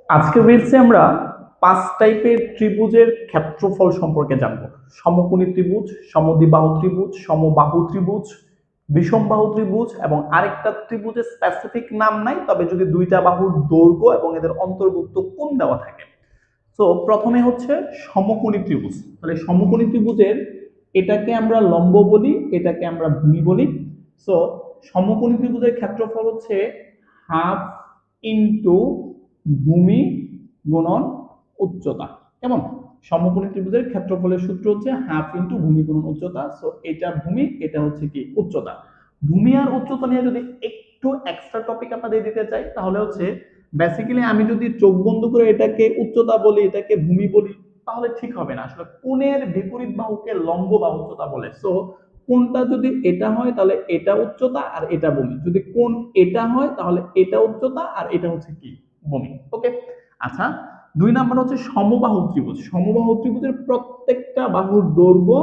আজকের রিলসে আমরা 5 টাইপের ত্রিভুজের ক্ষেত্রফল সম্পর্কে জানব। সমকোণী ত্রিভুজ, সমদ্বিবাহু ত্রিভুজ, সমবাহু ত্রিভুজ, বিষমবাহু ত্রিভুজ এবং আরেকটা ত্রিভুজের স্পেসিফিক নাম নাই, তবে যদি দুইটা বাহুর দৈর্ঘ্য এবং এদের অন্তর্ভুক্ত কোণ দেওয়া থাকে। তো প্রথমে হচ্ছে সমকোণী ত্রিভুজ। তাহলে সমকোণী ত্রিভুজের এটাকে আমরা লম্ব বলি, এটাকে আমরা ভূমি বলি। সো সমকোণী ত্রিভুজের ক্ষেত্রফল হচ্ছে হাফ ইন্টু ভূমি গুণন উচ্চতা। কেমন? সমকোণী ত্রিভুজের ক্ষেত্রফলের সূত্র হচ্ছে হাফ ইন্টু ভূমি গুণন উচ্চতা। সো এটা ভূমি, এটা হচ্ছে কি উচ্চতা। ভূমি আর উচ্চতা নিয়ে যদি একটু এক্সট্রা টপিক আপনাদের দিতে চাই, তাহলে হচ্ছে বেসিক্যালি আমি যদি চোখ বন্ধ করে এটাকে উচ্চতা বলি, এটাকে ভূমি বলি, তাহলে ঠিক হবে না। আসলে কোণের বিপরীত বাহুকে লম্ব বা উচ্চতা বলে। সো কোণটা যদি এটা হয় তাহলে এটা উচ্চতা আর এটা ভূমি, যদি কোণ এটা হয় তাহলে এটা উচ্চতা আর এটা হচ্ছে কি ভূমি। ওকে, আচ্ছা। 2 নাম্বার হচ্ছে সমবাহু ত্রিভুজ। সমবাহু ত্রিভুজের প্রত্যেকটা বাহুর দৈর্ঘ্য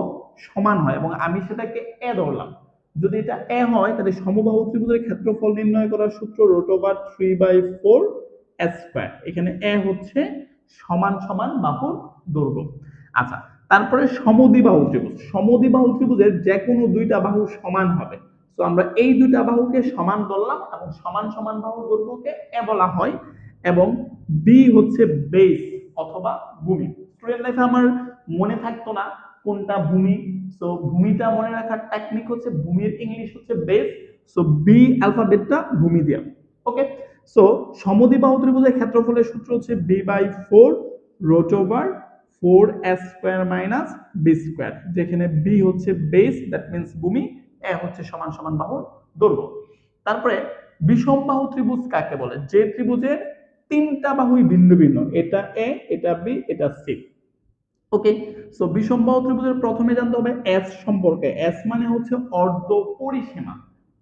সমান হয় এবং আমি সেটাকে এ ধরলাম। যদি এটা এ হয় তাহলে সমবাহু ত্রিভুজের ক্ষেত্রফল নির্ণয় করার সূত্র √3/4 স্কয়ার। এখানে এ হচ্ছে সমান সমান বাহুর দৈর্ঘ্য। আচ্ছা, তারপরে সমদ্বিবাহু ত্রিভুজ। সমদ্বিবাহু ত্রিভুজের যে কোনো দুইটা বাহু সমান হবে। তো আমরা এই দুইটা বাহুকে সমান ধরলাম এবং সমান সমান বাহুর দৈর্ঘ্যকে এ বলা হয় এবং বি হচ্ছে বেস অথবা ভূমি। স্টুডেন্ট লাইফে আমার মনে থাকতো না কোনটা ভূমি। সো ভূমিটা মনে রাখার টেকনিক হচ্ছে ভূমির ইংলিশ হচ্ছে বেস। সো বি অ্যালফাবেটটা ভূমি দিয়া। ওকে, সো সমদ্বিবাহু ত্রিভুজের ক্ষেত্রফলের সূত্র হচ্ছে b/4 √4 square minus B square, যেখানে বি হচ্ছে বেস, দ্যাট মিন্স ভূমি, এ হচ্ছে সমান সমান বাহুর দৈর্ঘ্য। তারপরে বিষমবাহু ত্রিভুজ কাকে বলে? যে ত্রিভুজের 3টা বাহুই ভিন্ন ভিন্ন, এটা এ, এটা বি, এটা সি। ওকে, সো বিষমবাহু ত্রিভুজের প্রথমে জানতে হবে এস সম্পর্কে। এস মানে হচ্ছে অর্ধ পরিসীমা।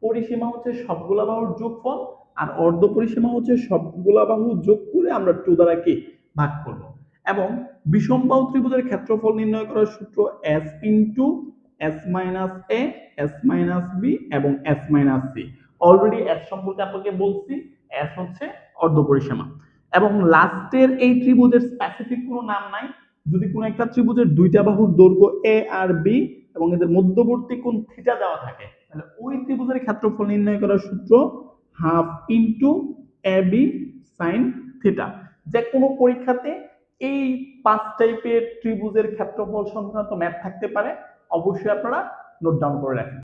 পরিসীমা হচ্ছে সবগুলা বাহুর যোগফল, আর অর্ধ পরিসীমা হচ্ছে সবগুলা বাহু যোগ করে আমরা 2 দ্বারা কি ভাগ করব। এবং বিষমবাহু ত্রিভুজের ক্ষেত্রফল নির্ণয় করার সূত্র S into S minus A, S minus B এবং S minus C. Already S সম্পর্কে আপনাকে বলছি, এস হচ্ছে অর্ধ পরিসীমা। এবং লাস্টের এই ত্রিভুজের স্পেসিফিক কোনো নাম নাই। যদি কোনো একটা ত্রিভুজের দুইটা বাহুর দৈর্ঘ্য এ আর বি এবং এদের মধ্যবর্তী কোণ থিটা দেওয়া থাকে, তাহলে ওই ত্রিভুজের ক্ষেত্রফল নির্ণয় করার সূত্র half into A B sine theta. যে কোনো পরীক্ষাতে এই 5 টাইপের ত্রিভুজের ক্ষেত্রফল সংক্রান্ত ম্যাথ থাকতে পারে, অবশ্যই আপনারা নোট ডাউন করে রাখেন।